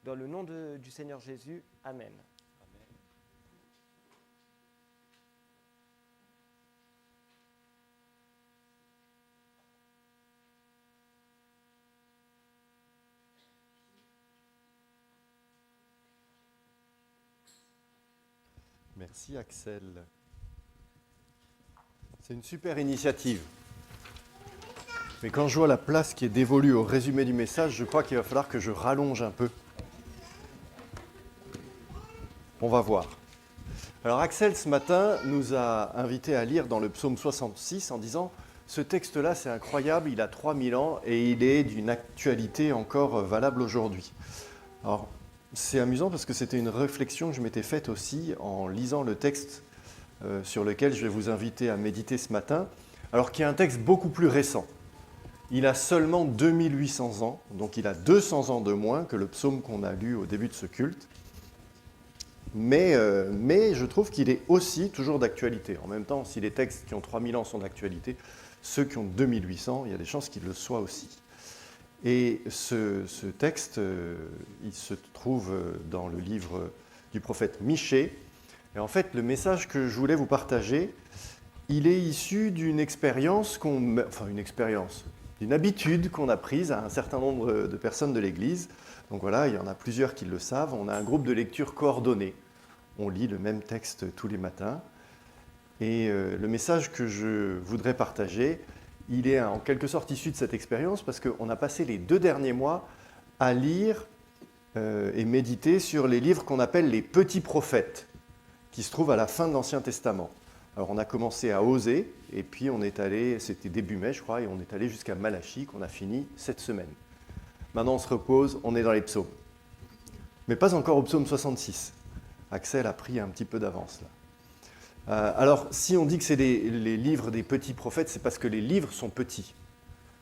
Dans le nom du Seigneur Jésus, Amen. Merci Axel. C'est une super initiative. Mais quand je vois la place qui est dévolue au résumé du message, je crois qu'il va falloir que je rallonge un peu. On va voir. Alors Axel, ce matin, nous a invités à lire dans le psaume 66 en disant « Ce texte-là, c'est incroyable, il a 3000 ans et il est d'une actualité encore valable aujourd'hui. » Alors, c'est amusant parce que c'était une réflexion que je m'étais faite aussi en lisant le texte sur lequel je vais vous inviter à méditer ce matin, alors qu'il y a un texte beaucoup plus récent. Il a seulement 2800 ans, donc il a 200 ans de moins que le psaume qu'on a lu au début de ce culte. Mais je trouve qu'il est aussi toujours d'actualité. En même temps, si les textes qui ont 3000 ans sont d'actualité, ceux qui ont 2800, il y a des chances qu'ils le soient aussi. Et ce texte, il se trouve dans le livre du prophète Michée. Et en fait, le message que je voulais vous partager, il est issu d'une expérience, d'une habitude qu'on a prise à un certain nombre de personnes de l'Église. Donc voilà, il y en a plusieurs qui le savent. On a un groupe de lecture coordonné. On lit le même texte tous les matins. Et le message que je voudrais partager, il est en quelque sorte issu de cette expérience parce qu'on a passé les 2 derniers mois à lire et méditer sur les livres qu'on appelle les petits prophètes, qui se trouvent à la fin de l'Ancien Testament. Alors on a commencé à Osée, et puis on est allé, c'était début mai je crois, et on est allé jusqu'à Malachie, qu'on a fini cette semaine. Maintenant on se repose, on est dans les psaumes. Mais pas encore au psaume 66. Axel a pris un petit peu d'avance là. Alors si on dit que c'est les livres des petits prophètes, c'est parce que les livres sont petits.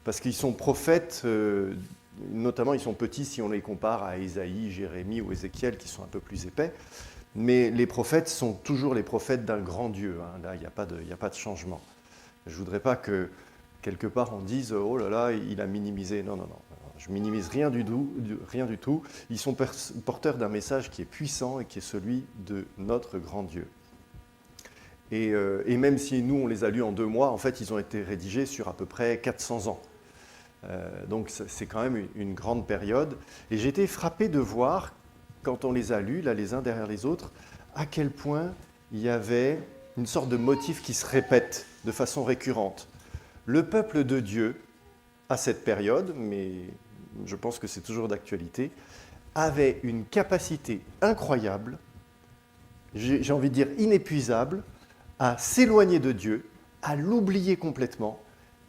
Parce qu'ils sont prophètes, notamment ils sont petits si on les compare à Ésaïe, Jérémie ou Ézéchiel qui sont un peu plus épais. Mais les prophètes sont toujours les prophètes d'un grand Dieu. Hein. Là, il n'y a pas de changement. Je ne voudrais pas que, quelque part, on dise « Oh là là, il a minimisé ». Non, non, non. Je minimise rien du tout. Ils sont porteurs d'un message qui est puissant et qui est celui de notre grand Dieu. Et même si nous, on les a lus en 2 mois, en fait, ils ont été rédigés sur à peu près 400 ans. Donc, c'est quand même une grande période. Et j'ai été frappé de voir, quand on les a lus, là, les uns derrière les autres, à quel point il y avait une sorte de motif qui se répète de façon récurrente. Le peuple de Dieu, à cette période, mais je pense que c'est toujours d'actualité, avait une capacité incroyable, j'ai envie de dire inépuisable, à s'éloigner de Dieu, à l'oublier complètement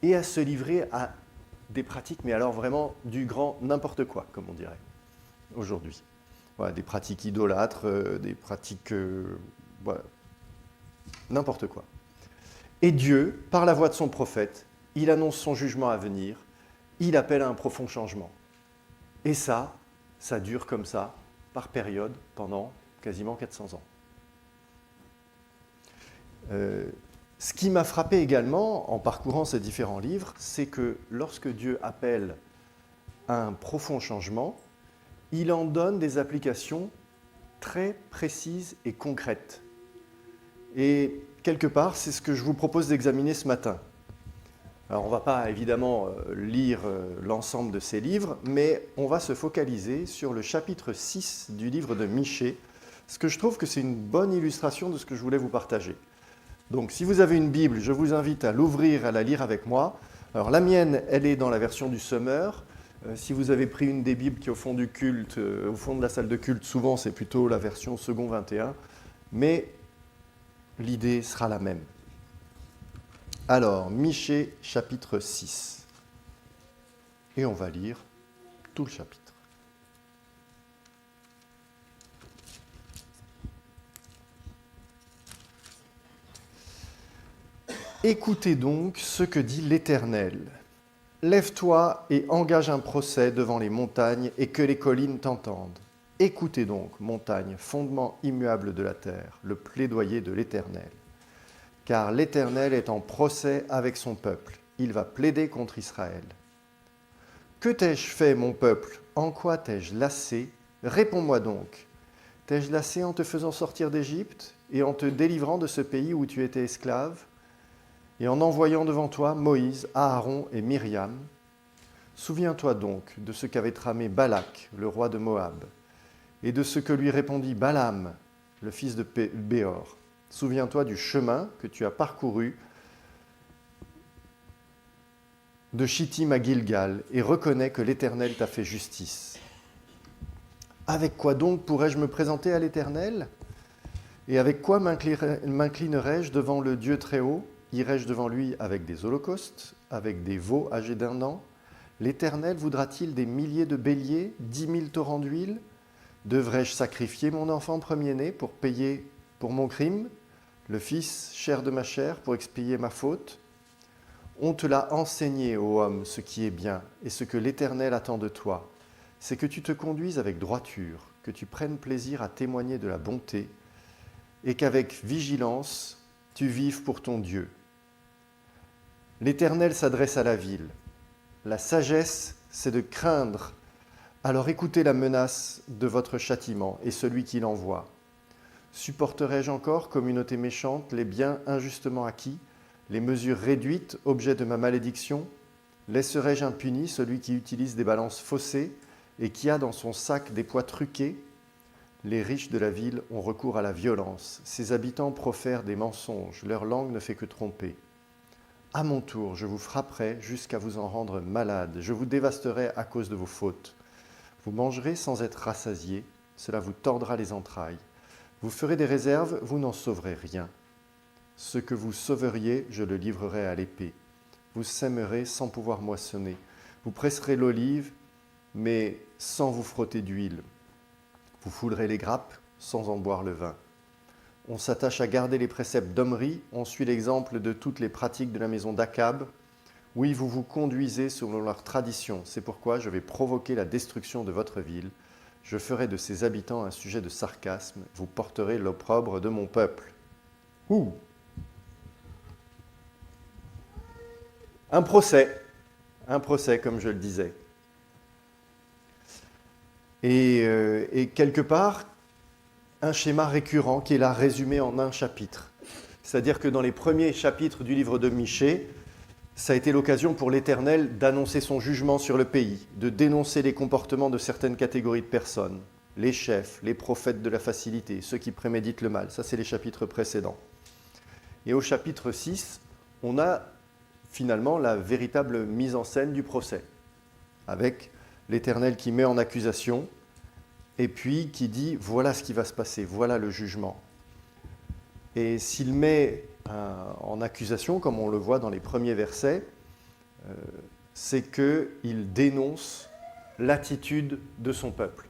et à se livrer à des pratiques, mais alors vraiment du grand n'importe quoi, comme on dirait aujourd'hui. Voilà, des pratiques idolâtres, des pratiques... voilà, n'importe quoi. Et Dieu, par la voix de son prophète, il annonce son jugement à venir, il appelle à un profond changement. Et ça dure comme ça, par période, pendant quasiment 400 ans. Ce qui m'a frappé également, en parcourant ces différents livres, c'est que lorsque Dieu appelle à un profond changement, il en donne des applications très précises et concrètes. Et quelque part, c'est ce que je vous propose d'examiner ce matin. Alors, on ne va pas évidemment lire l'ensemble de ces livres, mais on va se focaliser sur le chapitre 6 du livre de Michée, parce que je trouve que c'est une bonne illustration de ce que je voulais vous partager. Donc, si vous avez une Bible, je vous invite à l'ouvrir, à la lire avec moi. Alors, la mienne, elle est dans la version du Summer. Si vous avez pris une des Bibles qui est au fond du culte, au fond de la salle de culte, souvent c'est plutôt la version second 21, mais l'idée sera la même. Alors, Michée, chapitre 6. Et on va lire tout le chapitre. Écoutez donc ce que dit l'Éternel. Lève-toi et engage un procès devant les montagnes et que les collines t'entendent. Écoutez donc, montagnes, fondements immuables de la terre, le plaidoyer de l'Éternel. Car l'Éternel est en procès avec son peuple. Il va plaider contre Israël. Que t'ai-je fait, mon peuple? En quoi t'ai-je lassé? Réponds-moi donc, t'ai-je lassé en te faisant sortir d'Égypte et en te délivrant de ce pays où tu étais esclave, et en envoyant devant toi Moïse, Aaron et Myriam? Souviens-toi donc de ce qu'avait tramé Balak, le roi de Moab, et de ce que lui répondit Balaam, le fils de Béor. Souviens-toi du chemin que tu as parcouru de Chittim à Gilgal, et reconnais que l'Éternel t'a fait justice. Avec quoi donc pourrais-je me présenter à l'Éternel? Et avec quoi m'inclinerai-je devant le Dieu Très-Haut? Irai-je devant lui avec des holocaustes, avec des veaux âgés d'1 an? L'Éternel voudra-t-il des milliers de béliers, 10 000 torrents d'huile? Devrais-je sacrifier mon enfant premier-né pour payer pour mon crime, le fils, chair de ma chair, pour expier ma faute? On te l'a enseigné, ô homme, ce qui est bien, et ce que l'Éternel attend de toi, c'est que tu te conduises avec droiture, que tu prennes plaisir à témoigner de la bonté, et qu'avec vigilance, tu vives pour ton Dieu. L'Éternel s'adresse à la ville. La sagesse, c'est de craindre. Alors écoutez la menace de votre châtiment et celui qui l'envoie. Supporterai-je encore, communauté méchante, les biens injustement acquis, les mesures réduites, objet de ma malédiction? Laisserai-je impuni celui qui utilise des balances faussées et qui a dans son sac des poids truqués? Les riches de la ville ont recours à la violence. Ses habitants profèrent des mensonges. Leur langue ne fait que tromper. À mon tour, je vous frapperai jusqu'à vous en rendre malade. Je vous dévasterai à cause de vos fautes. Vous mangerez sans être rassasiés. Cela vous tordra les entrailles. Vous ferez des réserves, vous n'en sauverez rien. Ce que vous sauveriez, je le livrerai à l'épée. Vous sèmerez sans pouvoir moissonner. Vous presserez l'olive, mais sans vous frotter d'huile. Vous foulerez les grappes sans en boire le vin. On s'attache à garder les préceptes d'Omri, on suit l'exemple de toutes les pratiques de la maison d'Akab. Oui, vous vous conduisez selon leurs traditions. C'est pourquoi je vais provoquer la destruction de votre ville. Je ferai de ses habitants un sujet de sarcasme. Vous porterez l'opprobre de mon peuple. Ouh! Un procès, comme je le disais. Et quelque part, un schéma récurrent qui est là résumé en un chapitre. C'est-à-dire que dans les premiers chapitres du livre de Michée, ça a été l'occasion pour l'Éternel d'annoncer son jugement sur le pays, de dénoncer les comportements de certaines catégories de personnes, les chefs, les prophètes de la facilité, ceux qui préméditent le mal. Ça, c'est les chapitres précédents. Et au chapitre 6, on a finalement la véritable mise en scène du procès, avec l'Éternel qui met en accusation et puis qui dit « voilà ce qui va se passer, voilà le jugement ». Et s'il met en accusation, comme on le voit dans les premiers versets, c'est qu'il dénonce l'attitude de son peuple,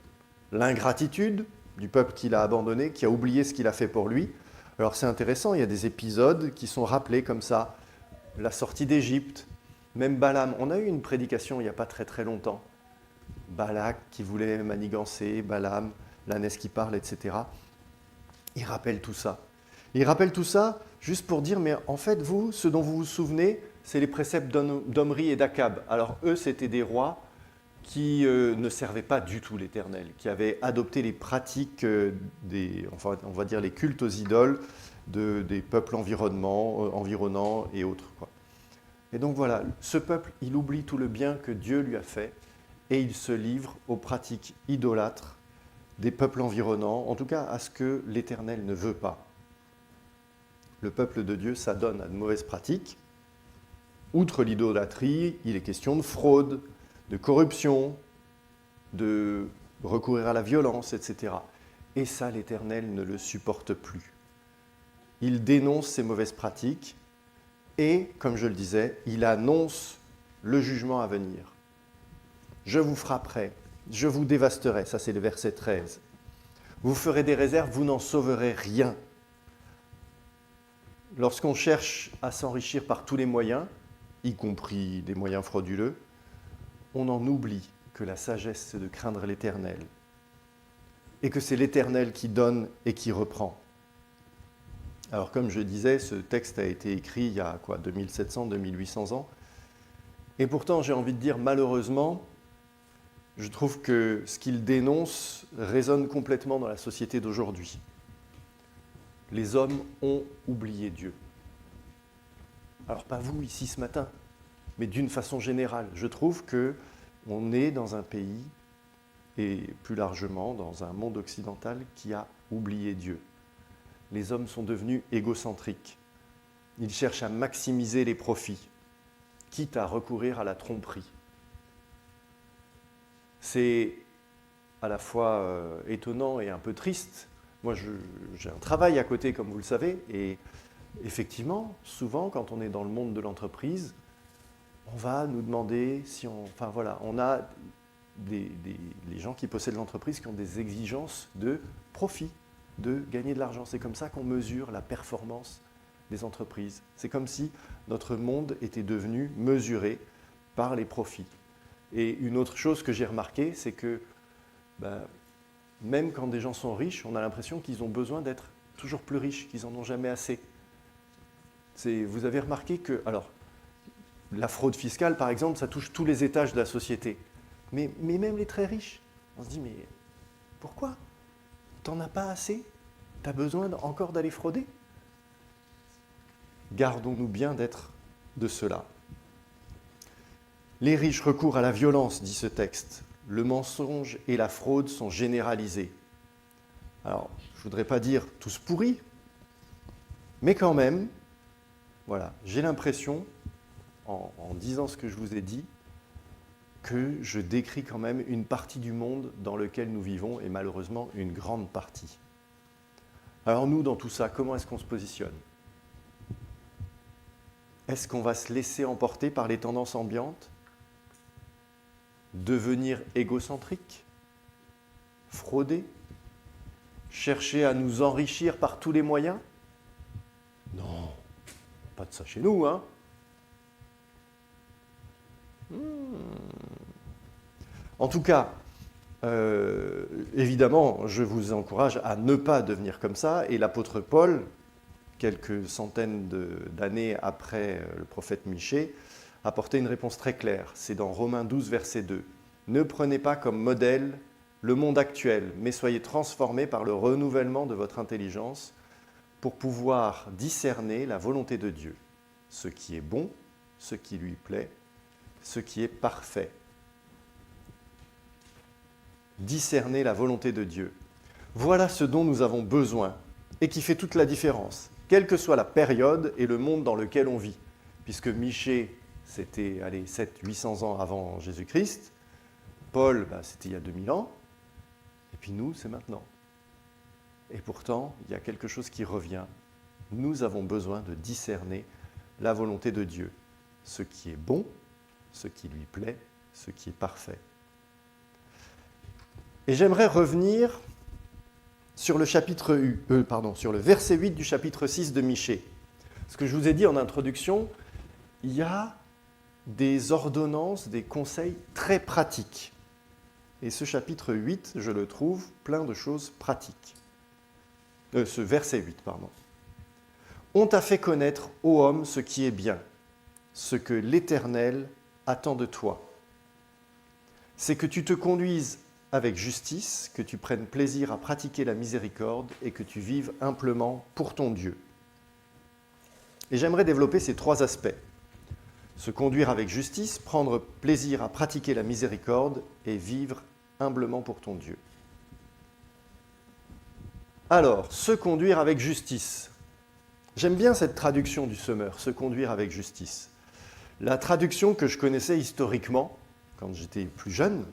l'ingratitude du peuple qu'il a abandonné, qui a oublié ce qu'il a fait pour lui. Alors c'est intéressant, il y a des épisodes qui sont rappelés comme ça, la sortie d'Égypte, même Balaam. On a eu une prédication il n'y a pas très très longtemps. Balak qui voulait manigancer, Balaam, l'ânesse qui parle, etc. Il rappelle tout ça. Il rappelle tout ça juste pour dire, mais en fait, vous, ce dont vous vous souvenez, c'est les préceptes d'Omri et d'Akab. Alors eux, c'était des rois qui ne servaient pas du tout l'Éternel, qui avaient adopté les pratiques, on va dire les cultes aux idoles des peuples environnants et autres, quoi. Et donc voilà, ce peuple, il oublie tout le bien que Dieu lui a fait et il se livre aux pratiques idolâtres des peuples environnants, en tout cas à ce que l'Éternel ne veut pas. Le peuple de Dieu s'adonne à de mauvaises pratiques. Outre l'idolâtrie, il est question de fraude, de corruption, de recourir à la violence, etc. Et ça, l'Éternel ne le supporte plus. Il dénonce ces mauvaises pratiques et, comme je le disais, il annonce le jugement à venir. Je vous frapperai, je vous dévasterai, ça c'est le verset 13. Vous ferez des réserves, vous n'en sauverez rien. Lorsqu'on cherche à s'enrichir par tous les moyens, y compris des moyens frauduleux, on en oublie que la sagesse, c'est de craindre l'Éternel. Et que c'est l'Éternel qui donne et qui reprend. Alors comme je disais, ce texte a été écrit il y a 2700, 2800 ans. Et pourtant, j'ai envie de dire, malheureusement, je trouve que ce qu'il dénonce résonne complètement dans la société d'aujourd'hui. Les hommes ont oublié Dieu. Alors pas vous ici ce matin, mais d'une façon générale. Je trouve qu'on est dans un pays, et plus largement dans un monde occidental, qui a oublié Dieu. Les hommes sont devenus égocentriques. Ils cherchent à maximiser les profits, quitte à recourir à la tromperie. C'est à la fois étonnant et un peu triste. Moi, j'ai un travail à côté, comme vous le savez, et effectivement, souvent, quand on est dans le monde de l'entreprise, on va nous demander si on... Enfin voilà, on a les gens qui possèdent l'entreprise qui ont des exigences de profit, de gagner de l'argent. C'est comme ça qu'on mesure la performance des entreprises. C'est comme si notre monde était devenu mesuré par les profits. Et une autre chose que j'ai remarqué, c'est que même quand des gens sont riches, on a l'impression qu'ils ont besoin d'être toujours plus riches, qu'ils n'en ont jamais assez. Vous avez remarqué que, alors, la fraude fiscale, par exemple, ça touche tous les étages de la société. Mais même les très riches, on se dit, mais pourquoi? T'en as pas assez? T'as besoin encore d'aller frauder? Gardons-nous bien d'être de cela. Les riches recourent à la violence, dit ce texte. Le mensonge et la fraude sont généralisés. Alors, je ne voudrais pas dire tous pourris, mais quand même, voilà, j'ai l'impression, en disant ce que je vous ai dit, que je décris quand même une partie du monde dans lequel nous vivons, et malheureusement une grande partie. Alors nous, dans tout ça, comment est-ce qu'on se positionne? Est-ce qu'on va se laisser emporter par les tendances ambiantes? Devenir égocentrique? Frauder? Chercher à nous enrichir par tous les moyens? Non, pas de ça chez nous, hein? En tout cas, évidemment, je vous encourage à ne pas devenir comme ça. Et l'apôtre Paul, quelques centaines d'années après le prophète Michée, a apporté une réponse très claire. C'est dans Romains 12, verset 2. « Ne prenez pas comme modèle le monde actuel, mais soyez transformés par le renouvellement de votre intelligence pour pouvoir discerner la volonté de Dieu, ce qui est bon, ce qui lui plaît, ce qui est parfait. » Discerner la volonté de Dieu. Voilà ce dont nous avons besoin et qui fait toute la différence, quelle que soit la période et le monde dans lequel on vit. Puisque Michée, c'était 700-800 ans avant Jésus-Christ, Paul, c'était il y a 2000 ans, et puis nous, c'est maintenant. Et pourtant, il y a quelque chose qui revient. Nous avons besoin de discerner la volonté de Dieu, ce qui est bon, ce qui lui plaît, ce qui est parfait. Et j'aimerais revenir sur le verset 8 du chapitre 6 de Michée. Ce que je vous ai dit en introduction, il y a des ordonnances, des conseils très pratiques. Et ce chapitre 8, je le trouve plein de choses pratiques. Ce verset 8, pardon. « On t'a fait connaître, ô homme, ce qui est bien, ce que l'Éternel attend de toi. C'est que tu te conduises avec justice, que tu prennes plaisir à pratiquer la miséricorde et que tu vives humblement pour ton Dieu. » Et j'aimerais développer ces trois aspects. Se conduire avec justice, prendre plaisir à pratiquer la miséricorde et vivre humblement pour ton Dieu. Alors, se conduire avec justice. J'aime bien cette traduction du Semeur, se conduire avec justice. La traduction que je connaissais historiquement, quand j'étais plus jeune,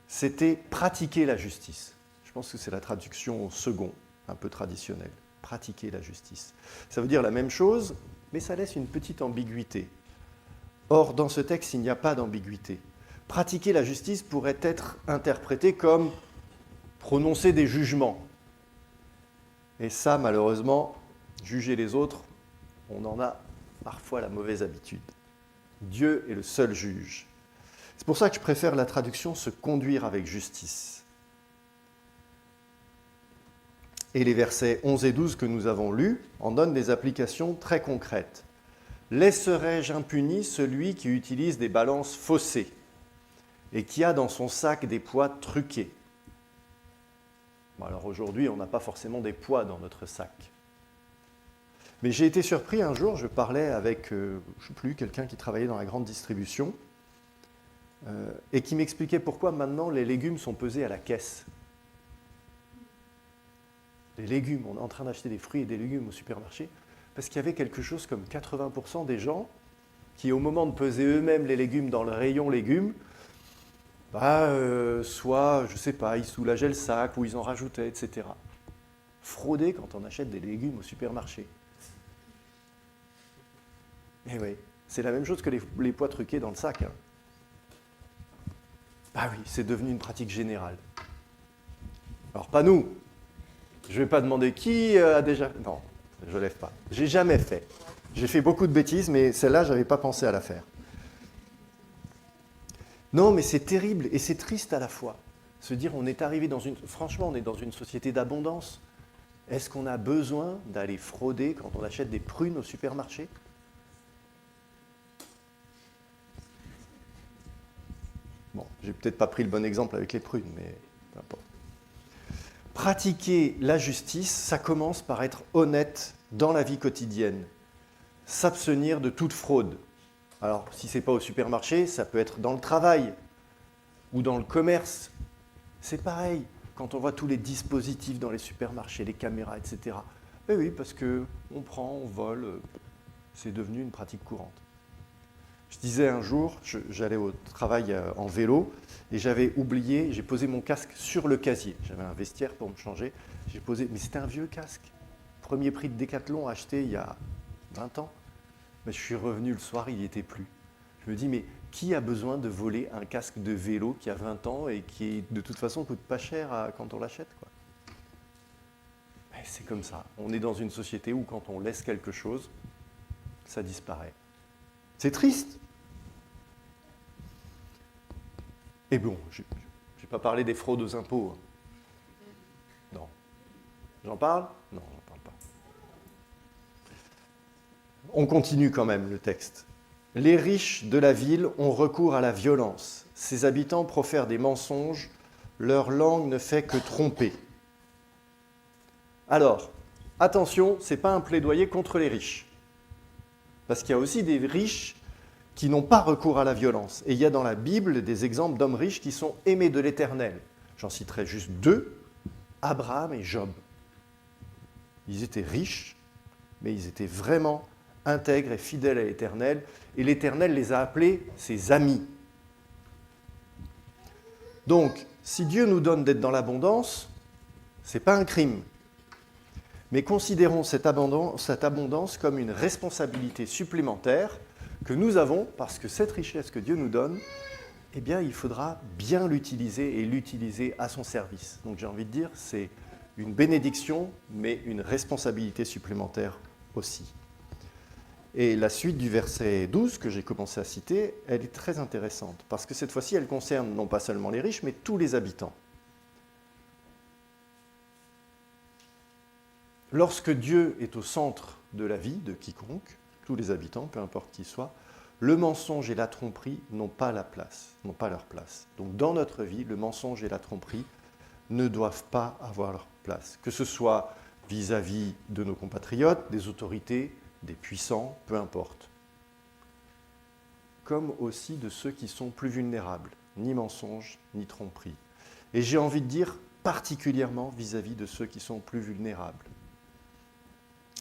c'était pratiquer la justice. Je pense que c'est la traduction au second, un peu traditionnelle. Pratiquer la justice. Ça veut dire la même chose, mais ça laisse une petite ambiguïté. Or, dans ce texte, il n'y a pas d'ambiguïté. Pratiquer la justice pourrait être interprété comme prononcer des jugements. Et ça, malheureusement, juger les autres, on en a parfois la mauvaise habitude. Dieu est le seul juge. C'est pour ça que je préfère la traduction « se conduire avec justice ». Et les versets 11 et 12 que nous avons lus en donnent des applications très concrètes. « Laisserai-je impuni celui qui utilise des balances faussées ?» et qui a dans son sac des pois truqués. Bon, alors aujourd'hui, on n'a pas forcément des pois dans notre sac. Mais j'ai été surpris un jour, je parlais avec, je ne sais plus, quelqu'un qui travaillait dans la grande distribution, et qui m'expliquait pourquoi maintenant les légumes sont pesés à la caisse. Les légumes, on est en train d'acheter des fruits et des légumes au supermarché, parce qu'il y avait quelque chose comme 80% des gens qui, au moment de peser eux-mêmes les légumes dans le rayon légumes, soit, je ne sais pas, ils soulageaient le sac ou ils en rajoutaient, etc. Frauder quand on achète des légumes au supermarché. Eh oui, c'est la même chose que les pois truqués dans le sac. Hein. Ah oui, c'est devenu une pratique générale. Alors pas nous. Je ne vais pas demander qui a déjà... Non, je ne lève pas. J'ai jamais fait. J'ai fait beaucoup de bêtises, mais celle-là, je n'avais pas pensé à la faire. Non, mais c'est terrible et c'est triste à la fois. Se dire, on est arrivé dans une... Franchement, on est dans une société d'abondance. Est-ce qu'on a besoin d'aller frauder quand on achète des prunes au supermarché ? Bon, j'ai peut-être pas pris le bon exemple avec les prunes, mais peu importe. Pratiquer la justice, ça commence par être honnête dans la vie quotidienne. S'abstenir de toute fraude. Alors, si ce n'est pas au supermarché, ça peut être dans le travail ou dans le commerce. C'est pareil, quand on voit tous les dispositifs dans les supermarchés, les caméras, etc. Eh oui, parce qu'on prend, on vole, c'est devenu une pratique courante. Je disais un jour, j'allais au travail en vélo et j'avais oublié, j'ai posé mon casque sur le casier. J'avais un vestiaire pour me changer. J'ai posé, mais c'était un vieux casque. Premier prix de Decathlon acheté il y a 20 ans. Mais je suis revenu le soir, il n'y était plus. Je me dis, mais qui a besoin de voler un casque de vélo qui a 20 ans et qui, de toute façon, coûte pas cher quand on l'achète, quoi. Mais c'est comme ça. On est dans une société où quand on laisse quelque chose, ça disparaît. C'est triste. Et bon, je n'ai pas parlé des fraudes aux impôts. Non. J'en parle ? Non, j'en parle pas. On continue quand même le texte. Les riches de la ville ont recours à la violence. Ses habitants profèrent des mensonges. Leur langue ne fait que tromper. Alors, attention, ce n'est pas un plaidoyer contre les riches. Parce qu'il y a aussi des riches qui n'ont pas recours à la violence. Et il y a dans la Bible des exemples d'hommes riches qui sont aimés de l'Éternel. J'en citerai juste deux, Abraham et Job. Ils étaient riches, mais ils étaient vraiment intègres et fidèles à l'Éternel. Et l'Éternel les a appelés ses amis. Donc, si Dieu nous donne d'être dans l'abondance, ce n'est pas un crime. Mais considérons cette abondance comme une responsabilité supplémentaire que nous avons, parce que cette richesse que Dieu nous donne, eh bien, il faudra bien l'utiliser et l'utiliser à son service. Donc j'ai envie de dire, c'est une bénédiction, mais une responsabilité supplémentaire aussi. Et la suite du verset 12 que j'ai commencé à citer, elle est très intéressante, parce que cette fois-ci, elle concerne non pas seulement les riches, mais tous les habitants. Lorsque Dieu est au centre de la vie de quiconque, tous les habitants, peu importe qui soit, le mensonge et la tromperie n'ont pas leur place. Donc dans notre vie, le mensonge et la tromperie ne doivent pas avoir leur place, que ce soit vis-à-vis de nos compatriotes, des autorités, des puissants, peu importe. Comme aussi de ceux qui sont plus vulnérables, ni mensonge, ni tromperie. Et j'ai envie de dire particulièrement vis-à-vis de ceux qui sont plus vulnérables.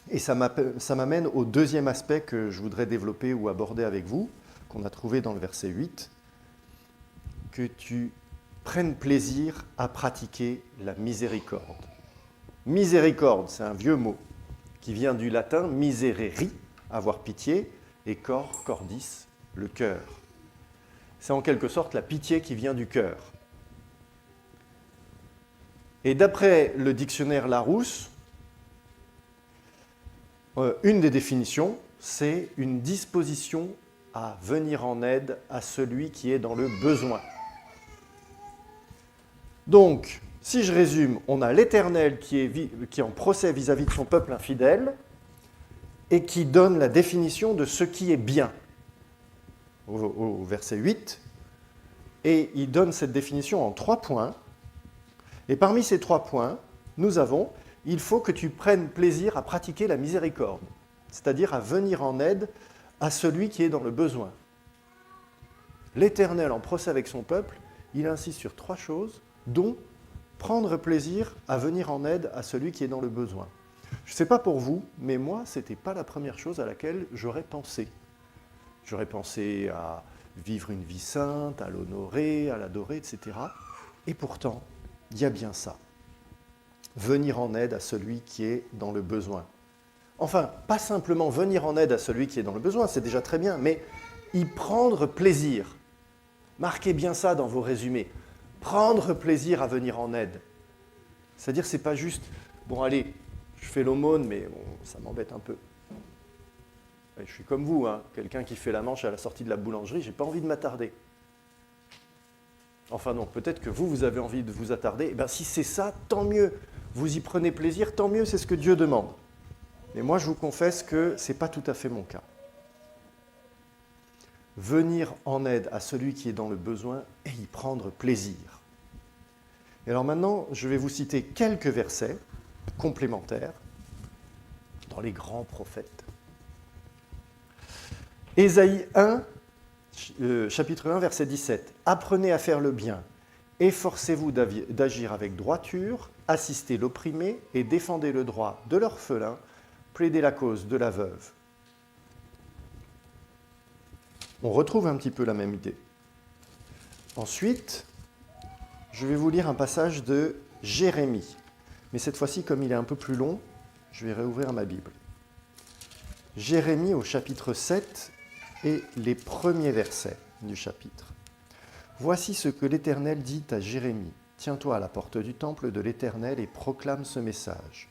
Et ça m'amène au deuxième aspect que je voudrais développer ou aborder avec vous, qu'on a trouvé dans le verset 8, que tu prennes plaisir à pratiquer la miséricorde. Miséricorde, c'est un vieux mot qui vient du latin miserere, avoir pitié, et cor, cordis, le cœur. C'est en quelque sorte la pitié qui vient du cœur. Et d'après le dictionnaire Larousse, une des définitions, c'est une disposition à venir en aide à celui qui est dans le besoin. Donc, si je résume, on a l'Éternel qui est en procès vis-à-vis de son peuple infidèle et qui donne la définition de ce qui est bien, au verset 8. Et il donne cette définition en 3 points. Et parmi ces 3 points, nous avons « il faut que tu prennes plaisir à pratiquer la miséricorde », c'est-à-dire à venir en aide à celui qui est dans le besoin. L'Éternel, en procès avec son peuple, il insiste sur 3 choses, dont prendre plaisir à venir en aide à celui qui est dans le besoin. Je ne sais pas pour vous, mais moi, ce n'était pas la première chose à laquelle j'aurais pensé. J'aurais pensé à vivre une vie sainte, à l'honorer, à l'adorer, etc. Et pourtant, il y a bien ça. Venir en aide à celui qui est dans le besoin. Enfin, pas simplement venir en aide à celui qui est dans le besoin, c'est déjà très bien, mais y prendre plaisir. Marquez bien ça dans vos résumés. Prendre plaisir à venir en aide. C'est-à-dire, c'est pas juste, bon allez, je fais l'aumône, mais bon, ça m'embête un peu. Et je suis comme vous, hein, quelqu'un qui fait la manche à la sortie de la boulangerie, j'ai pas envie de m'attarder. Enfin non, peut-être que vous avez envie de vous attarder. Eh bien, si c'est ça, tant mieux. Vous y prenez plaisir, tant mieux, c'est ce que Dieu demande. Mais moi, je vous confesse que ce n'est pas tout à fait mon cas. Venir en aide à celui qui est dans le besoin et y prendre plaisir. Et alors maintenant, je vais vous citer quelques versets complémentaires dans les grands prophètes. Ésaïe 1, chapitre 1, verset 17. « Apprenez à faire le bien, efforcez-vous d'agir avec droiture, assistez l'opprimé et défendez le droit de l'orphelin, plaidez la cause de la veuve. » On retrouve un petit peu la même idée. Ensuite, je vais vous lire un passage de Jérémie. Mais cette fois-ci, comme il est un peu plus long, je vais réouvrir ma Bible. Jérémie au chapitre 7 et les premiers versets du chapitre. « Voici ce que l'Éternel dit à Jérémie. Tiens-toi à la porte du temple de l'Éternel et proclame ce message.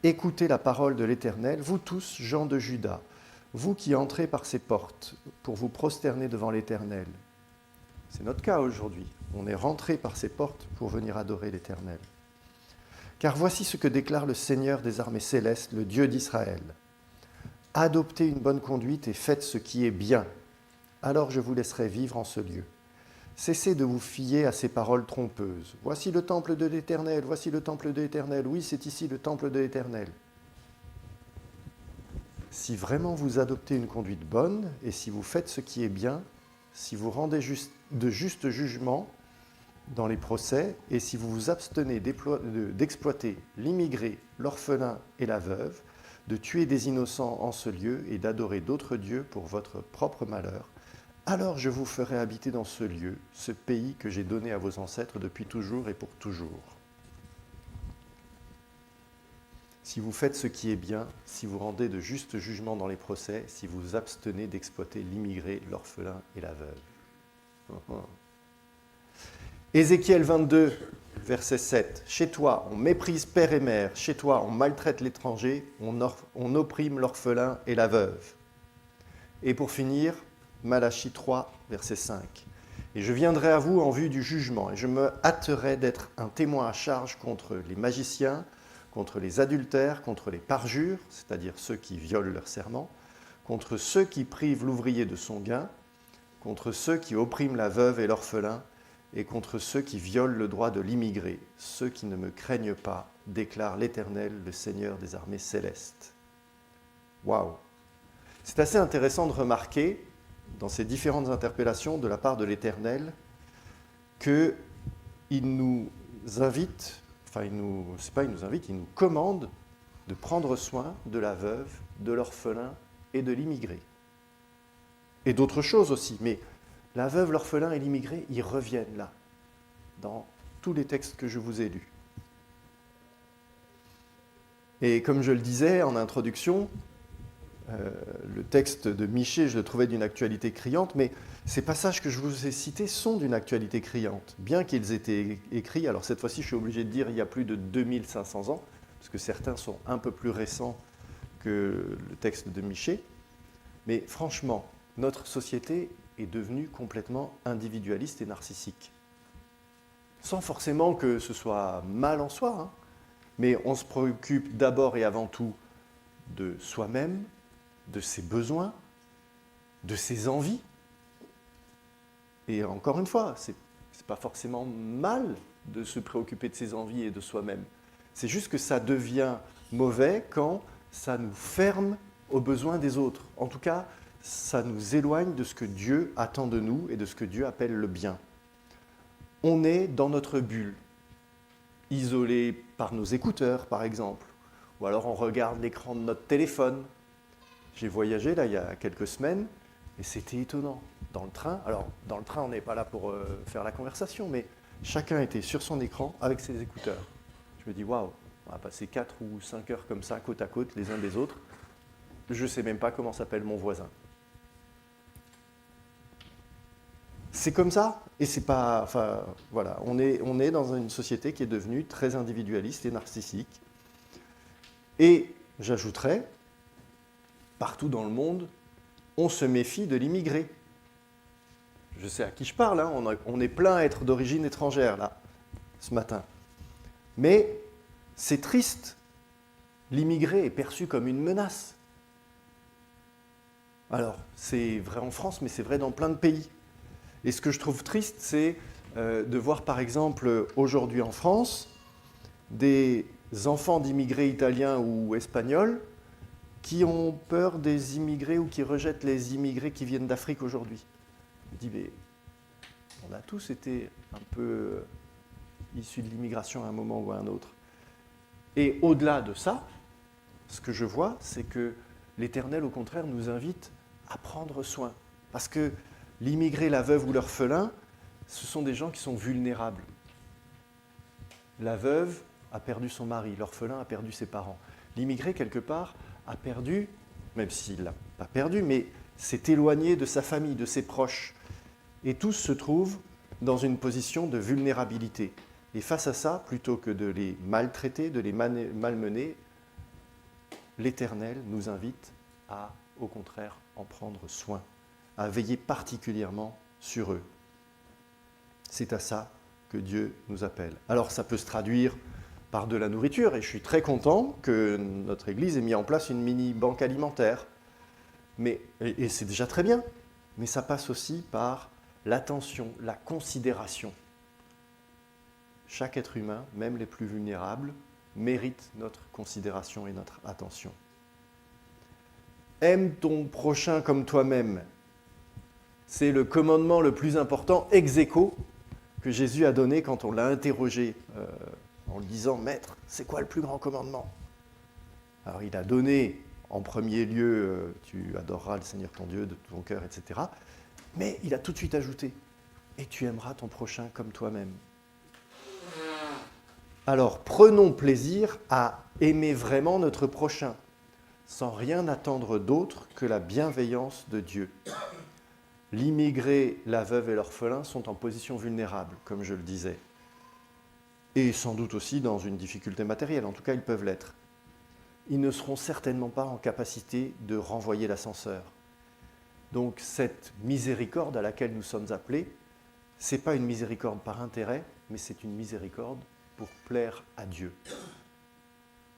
Écoutez la parole de l'Éternel, vous tous, gens de Juda, vous qui entrez par ces portes pour vous prosterner devant l'Éternel. » C'est notre cas aujourd'hui. On est rentré par ces portes pour venir adorer l'Éternel. « Car voici ce que déclare le Seigneur des armées célestes, le Dieu d'Israël. Adoptez une bonne conduite et faites ce qui est bien. Alors je vous laisserai vivre en ce lieu. Cessez de vous fier à ces paroles trompeuses. Voici le temple de l'Éternel, voici le temple de l'Éternel. Oui, c'est ici le temple de l'Éternel. Si vraiment vous adoptez une conduite bonne et si vous faites ce qui est bien, si vous rendez de justes jugements dans les procès et si vous vous abstenez d'exploiter l'immigré, l'orphelin et la veuve, de tuer des innocents en ce lieu et d'adorer d'autres dieux pour votre propre malheur, alors je vous ferai habiter dans ce lieu, ce pays que j'ai donné à vos ancêtres depuis toujours et pour toujours. Si vous faites ce qui est bien, si vous rendez de justes jugements dans les procès, si vous vous abstenez d'exploiter l'immigré, l'orphelin et la veuve. Ézéchiel 22, verset 7. « Chez toi, on méprise père et mère. Chez toi, on maltraite l'étranger. On opprime l'orphelin et la veuve. » Et pour finir, Malachie 3, verset 5. « Et je viendrai à vous en vue du jugement, et je me hâterai d'être un témoin à charge contre les magiciens, contre les adultères, contre les parjures, c'est-à-dire ceux qui violent leur serment, contre ceux qui privent l'ouvrier de son gain, contre ceux qui oppriment la veuve et l'orphelin, et contre ceux qui violent le droit de l'immigré, ceux qui ne me craignent pas, déclare l'Éternel, le Seigneur des armées célestes. » Waouh! C'est assez intéressant de remarquer, dans ces différentes interpellations de la part de l'Éternel, qu'il nous invite, il nous commande de prendre soin de la veuve, de l'orphelin et de l'immigré. Et d'autres choses aussi, mais la veuve, l'orphelin et l'immigré, ils reviennent là, dans tous les textes que je vous ai lus. Et comme je le disais en introduction, le texte de Michée, je le trouvais d'une actualité criante, mais ces passages que je vous ai cités sont d'une actualité criante, bien qu'ils aient été écrits, alors cette fois-ci je suis obligé de dire il y a plus de 2500 ans, parce que certains sont un peu plus récents que le texte de Michée, mais franchement, notre société est devenue complètement individualiste et narcissique. Sans forcément que ce soit mal en soi, hein, mais on se préoccupe d'abord et avant tout de soi-même, de ses besoins, de ses envies. Et encore une fois, c'est pas forcément mal de se préoccuper de ses envies et de soi-même. C'est juste que ça devient mauvais quand ça nous ferme aux besoins des autres. En tout cas, ça nous éloigne de ce que Dieu attend de nous et de ce que Dieu appelle le bien. On est dans notre bulle, isolé par nos écouteurs, par exemple, ou alors on regarde l'écran de notre téléphone. J'ai voyagé là il y a quelques semaines et c'était étonnant. Dans le train, alors dans le train on n'est pas là pour faire la conversation, mais chacun était sur son écran avec ses écouteurs. Je me dis waouh, on va passer 4 ou 5 heures comme ça, côte à côte, les uns des autres. Je ne sais même pas comment s'appelle mon voisin. C'est comme ça, et c'est pas. Enfin, voilà, on est dans une société qui est devenue très individualiste et narcissique. Et j'ajouterais, partout dans le monde, on se méfie de l'immigré. Je sais à qui je parle, hein, on est plein à être d'origine étrangère, là, ce matin. Mais c'est triste. L'immigré est perçu comme une menace. Alors, c'est vrai en France, mais c'est vrai dans plein de pays. Et ce que je trouve triste, c'est de voir, par exemple, aujourd'hui en France, des enfants d'immigrés italiens ou espagnols qui ont peur des immigrés ou qui rejettent les immigrés qui viennent d'Afrique aujourd'hui. Je dis, mais on a tous été un peu issus de l'immigration à un moment ou à un autre. Et au-delà de ça, ce que je vois, c'est que l'Éternel, au contraire, nous invite à prendre soin. Parce que l'immigré, la veuve ou l'orphelin, ce sont des gens qui sont vulnérables. La veuve a perdu son mari, l'orphelin a perdu ses parents. L'immigré, quelque part, a perdu, même s'il ne l'a pas perdu, mais s'est éloigné de sa famille, de ses proches. Et tous se trouvent dans une position de vulnérabilité. Et face à ça, plutôt que de les maltraiter, de les malmener, l'Éternel nous invite à, au contraire, en prendre soin, à veiller particulièrement sur eux. C'est à ça que Dieu nous appelle. Alors ça peut se traduire par de la nourriture, et je suis très content que notre Église ait mis en place une mini-banque alimentaire. Et c'est déjà très bien, mais ça passe aussi par l'attention, la considération. Chaque être humain, même les plus vulnérables, mérite notre considération et notre attention. Aime ton prochain comme toi-même. C'est le commandement le plus important, ex aequo, que Jésus a donné quand on l'a interrogé en lui disant « Maître, c'est quoi le plus grand commandement ?» Alors il a donné en premier lieu « Tu adoreras le Seigneur ton Dieu de tout ton cœur, etc. » Mais il a tout de suite ajouté « Et tu aimeras ton prochain comme toi-même. » Alors prenons plaisir à aimer vraiment notre prochain, sans rien attendre d'autre que la bienveillance de Dieu. L'immigré, la veuve et l'orphelin sont en position vulnérable, comme je le disais. Et sans doute aussi dans une difficulté matérielle, en tout cas ils peuvent l'être. Ils ne seront certainement pas en capacité de renvoyer l'ascenseur. Donc cette miséricorde à laquelle nous sommes appelés, ce n'est pas une miséricorde par intérêt, mais c'est une miséricorde pour plaire à Dieu.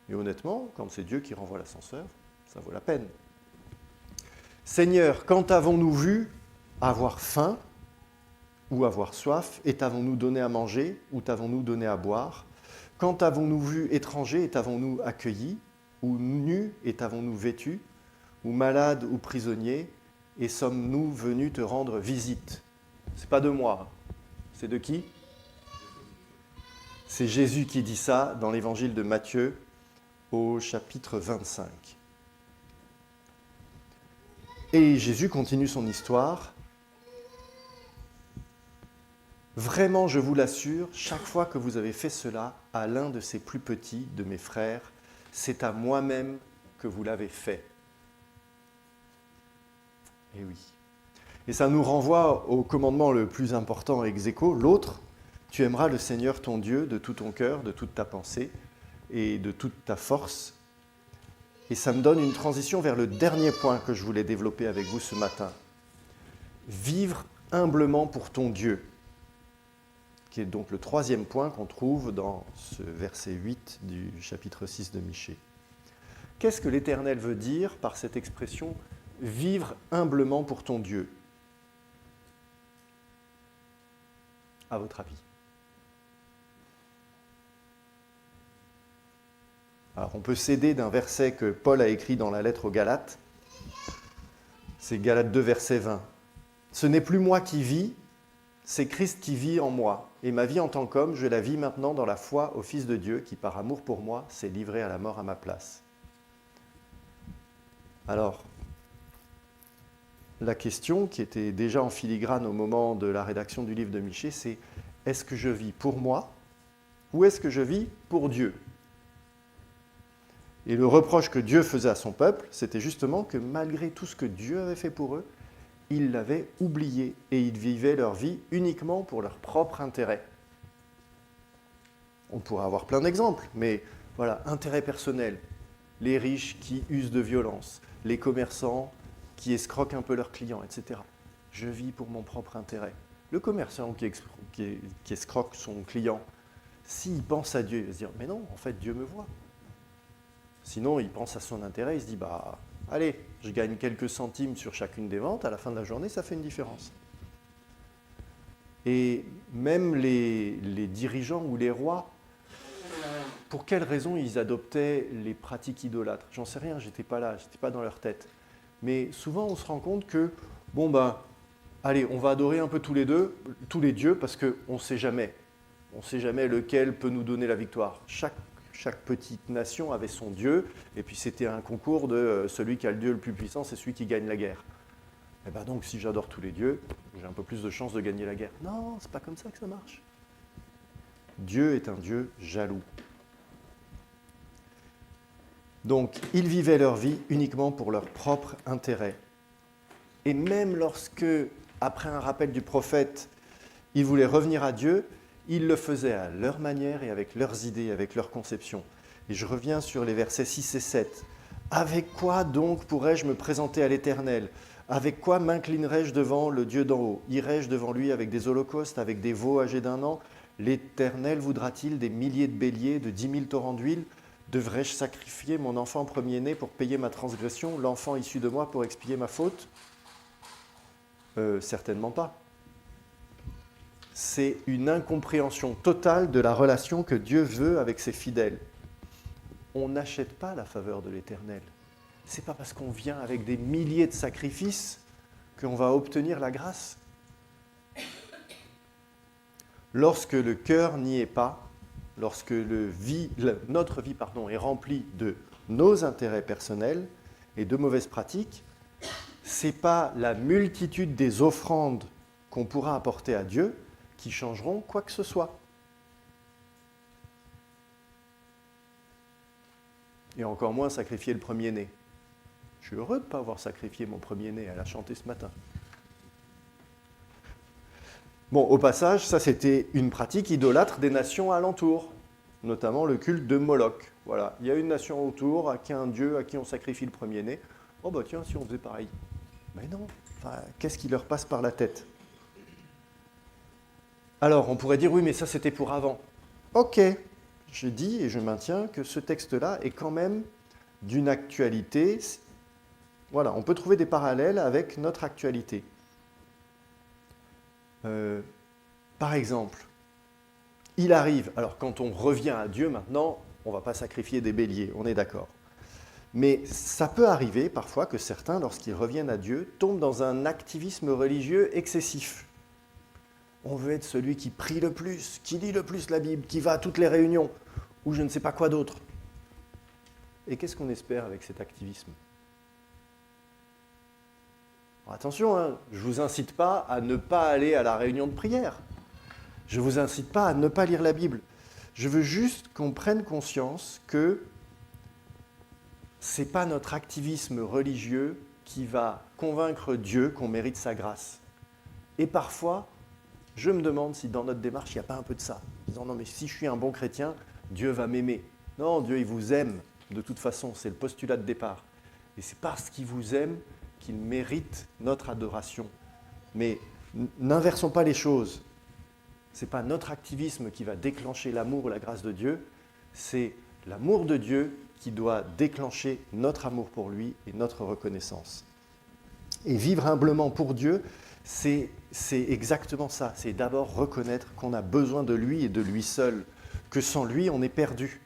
Et honnêtement, quand c'est Dieu qui renvoie l'ascenseur, ça vaut la peine. Seigneur, quand avons-nous vu avoir faim ou avoir soif, et t'avons-nous donné à manger, ou t'avons-nous donné à boire? Quand avons-nous vu étranger, et t'avons-nous accueilli, ou nu, et t'avons-nous vêtu, ou malade, ou prisonnier, et sommes-nous venus te rendre visite? C'est pas de moi, c'est de qui? C'est Jésus qui dit ça dans l'évangile de Matthieu, au chapitre 25. Et Jésus continue son histoire. Vraiment, je vous l'assure, chaque fois que vous avez fait cela à l'un de ces plus petits de mes frères, c'est à moi-même que vous l'avez fait. Et oui. Et ça nous renvoie au commandement le plus important ex aequo, l'autre. Tu aimeras le Seigneur ton Dieu de tout ton cœur, de toute ta pensée et de toute ta force. Et ça me donne une transition vers le dernier point que je voulais développer avec vous ce matin. Vivre humblement pour ton Dieu, qui est donc le troisième point qu'on trouve dans ce verset 8 du chapitre 6 de Michée. Qu'est-ce que l'Éternel veut dire par cette expression « vivre humblement pour ton Dieu » ? à votre avis? Alors, on peut s'aider d'un verset que Paul a écrit dans la lettre aux Galates. C'est Galates 2, verset 20. « Ce n'est plus moi qui vis, c'est Christ qui vit en moi. Et ma vie en tant qu'homme, je la vis maintenant dans la foi au Fils de Dieu qui, par amour pour moi, s'est livré à la mort à ma place. » Alors, la question qui était déjà en filigrane au moment de la rédaction du livre de Michée, c'est « Est-ce que je vis pour moi ou est-ce que je vis pour Dieu ?» Et le reproche que Dieu faisait à son peuple, c'était justement que malgré tout ce que Dieu avait fait pour eux, ils l'avaient oublié et ils vivaient leur vie uniquement pour leur propre intérêt. On pourrait avoir plein d'exemples, mais voilà, intérêt personnel, les riches qui usent de violence, les commerçants qui escroquent un peu leurs clients, etc. Je vis pour mon propre intérêt. Le commerçant qui escroque son client, s'il pense à Dieu, il va se dire « mais non, en fait, Dieu me voit ». Sinon, il pense à son intérêt, il se dit, bah, allez, je gagne quelques centimes sur chacune des ventes, à la fin de la journée, ça fait une différence. Et même les dirigeants ou les rois, pour quelles raisons ils adoptaient les pratiques idolâtres? J'en sais rien, j'étais pas là, j'étais pas dans leur tête. Mais souvent, on se rend compte que, bon ben, allez, on va adorer un peu tous les dieux, parce qu'on ne sait jamais. On ne sait jamais lequel peut nous donner la victoire. Chaque petite nation avait son dieu, et puis c'était un concours de celui qui a le dieu le plus puissant, c'est celui qui gagne la guerre. Et bien donc, si j'adore tous les dieux, j'ai un peu plus de chances de gagner la guerre. Non, c'est pas comme ça que ça marche. Dieu est un Dieu jaloux. Donc, ils vivaient leur vie uniquement pour leur propre intérêt. Et même lorsque, après un rappel du prophète, ils voulaient revenir à Dieu, ils le faisaient à leur manière et avec leurs idées, avec leurs conceptions. Et je reviens sur les versets 6 et 7. « Avec quoi donc pourrais-je me présenter à l'Éternel? Avec quoi m'inclinerai-je devant le Dieu d'en haut? Irai-je devant lui avec des holocaustes, avec des veaux âgés d'1 an? L'Éternel voudra-t-il des milliers de béliers, de 10 000 torrents d'huile? Devrais-je sacrifier mon enfant premier-né pour payer ma transgression, l'enfant issu de moi pour expier ma faute ?» Certainement pas. C'est une incompréhension totale de la relation que Dieu veut avec ses fidèles. On n'achète pas la faveur de l'Éternel. Ce n'est pas parce qu'on vient avec des milliers de sacrifices qu'on va obtenir la grâce. Lorsque le cœur n'y est pas, lorsque notre vie est remplie de nos intérêts personnels et de mauvaises pratiques, ce n'est pas la multitude des offrandes qu'on pourra apporter à Dieu qui changeront quoi que ce soit. Et encore moins sacrifier le premier-né. Je suis heureux de ne pas avoir sacrifié mon premier-né, elle a chanté ce matin. Bon, au passage, ça c'était une pratique idolâtre des nations alentours, notamment le culte de Moloch. Voilà, il y a une nation autour qui a un dieu à qui on sacrifie le premier-né. Oh bah tiens, si on faisait pareil. Mais non, enfin, qu'est-ce qui leur passe par la tête ? Alors, on pourrait dire, oui, mais ça, c'était pour avant. Ok, je dis et je maintiens que ce texte-là est quand même d'une actualité. Voilà, on peut trouver des parallèles avec notre actualité. Par exemple, il arrive, alors quand on revient à Dieu maintenant, on ne va pas sacrifier des béliers, on est d'accord. Mais ça peut arriver parfois que certains, lorsqu'ils reviennent à Dieu, tombent dans un activisme religieux excessif. On veut être celui qui prie le plus, qui lit le plus la Bible, qui va à toutes les réunions, ou je ne sais pas quoi d'autre. Et qu'est-ce qu'on espère avec cet activisme ? Alors attention, hein, je ne vous incite pas à ne pas aller à la réunion de prière. Je ne vous incite pas à ne pas lire la Bible. Je veux juste qu'on prenne conscience que ce n'est pas notre activisme religieux qui va convaincre Dieu qu'on mérite sa grâce. Et parfois, je me demande si dans notre démarche, il n'y a pas un peu de ça. En disant, non, mais si je suis un bon chrétien, Dieu va m'aimer. Non, Dieu, il vous aime de toute façon, c'est le postulat de départ. Et c'est parce qu'il vous aime qu'il mérite notre adoration. Mais n'inversons pas les choses. Ce n'est pas notre activisme qui va déclencher l'amour ou la grâce de Dieu, c'est l'amour de Dieu qui doit déclencher notre amour pour lui et notre reconnaissance. Et vivre humblement pour Dieu, C'est exactement ça. C'est d'abord reconnaître qu'on a besoin de lui et de lui seul, que sans lui, on est perdu.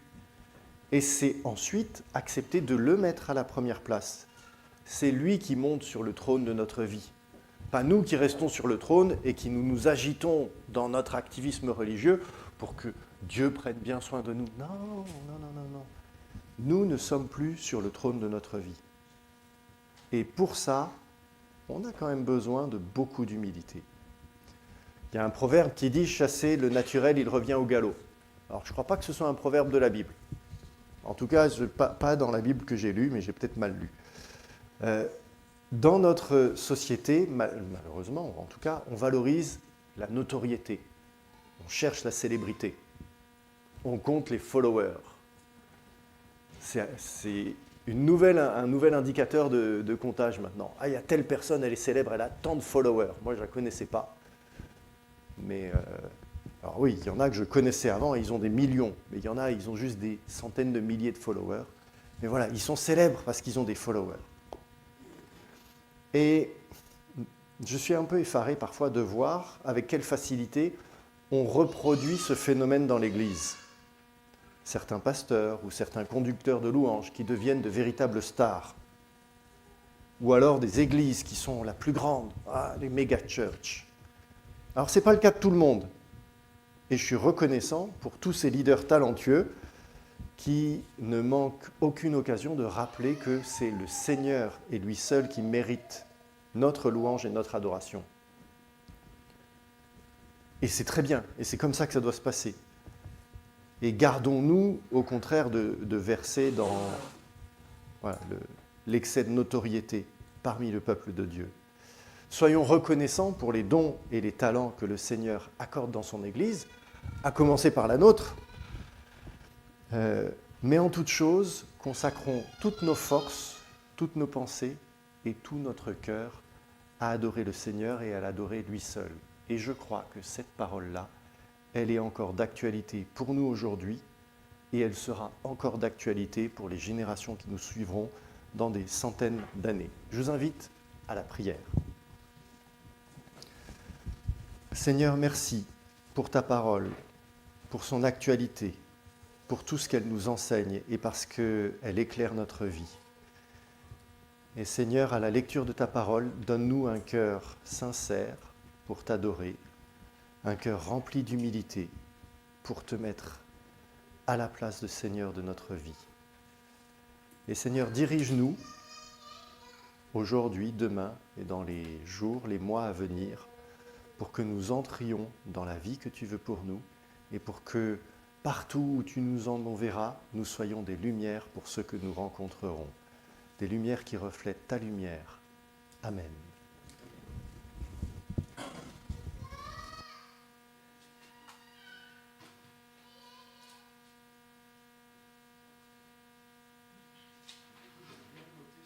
Et c'est ensuite accepter de le mettre à la première place. C'est lui qui monte sur le trône de notre vie. Pas nous qui restons sur le trône et qui nous agitons dans notre activisme religieux pour que Dieu prenne bien soin de nous. Non, non, non, non, non. Nous ne sommes plus sur le trône de notre vie. Et pour ça, on a quand même besoin de beaucoup d'humilité. Il y a un proverbe qui dit « Chasser le naturel, il revient au galop ». Alors, je ne crois pas que ce soit un proverbe de la Bible. En tout cas, pas dans la Bible que j'ai lue, mais j'ai peut-être mal lu. Dans notre société, malheureusement, en tout cas, on valorise la notoriété. On cherche la célébrité. On compte les followers. C'est un nouvel indicateur de comptage maintenant. Ah, il y a telle personne, elle est célèbre, elle a tant de followers. Moi, je ne la connaissais pas. Mais, alors oui, il y en a que je connaissais avant, et ils ont des millions. Mais il y en a, ils ont juste des centaines de milliers de followers. Mais voilà, ils sont célèbres parce qu'ils ont des followers. Et je suis un peu effaré parfois de voir avec quelle facilité on reproduit ce phénomène dans l'Église. Certains pasteurs ou certains conducteurs de louanges qui deviennent de véritables stars. Ou alors des églises qui sont la plus grande, les méga church. Alors ce n'est pas le cas de tout le monde. Et je suis reconnaissant pour tous ces leaders talentueux qui ne manquent aucune occasion de rappeler que c'est le Seigneur et lui seul qui mérite notre louange et notre adoration. Et c'est très bien, et c'est comme ça que ça doit se passer. Et gardons-nous, au contraire, de verser dans l'excès de notoriété parmi le peuple de Dieu. Soyons reconnaissants pour les dons et les talents que le Seigneur accorde dans son Église, à commencer par la nôtre, mais en toute chose, consacrons toutes nos forces, toutes nos pensées et tout notre cœur à adorer le Seigneur et à l'adorer lui seul. Et je crois que cette parole-là, elle est encore d'actualité pour nous aujourd'hui et elle sera encore d'actualité pour les générations qui nous suivront dans des centaines d'années. Je vous invite à la prière. Seigneur, merci pour ta parole, pour son actualité, pour tout ce qu'elle nous enseigne et parce qu'elle éclaire notre vie. Et Seigneur, à la lecture de ta parole, donne-nous un cœur sincère pour t'adorer, un cœur rempli d'humilité pour te mettre à la place de Seigneur de notre vie. Et Seigneur, dirige-nous aujourd'hui, demain et dans les jours, les mois à venir, pour que nous entrions dans la vie que tu veux pour nous et pour que partout où tu nous en enverras, nous soyons des lumières pour ceux que nous rencontrerons, des lumières qui reflètent ta lumière. Amen.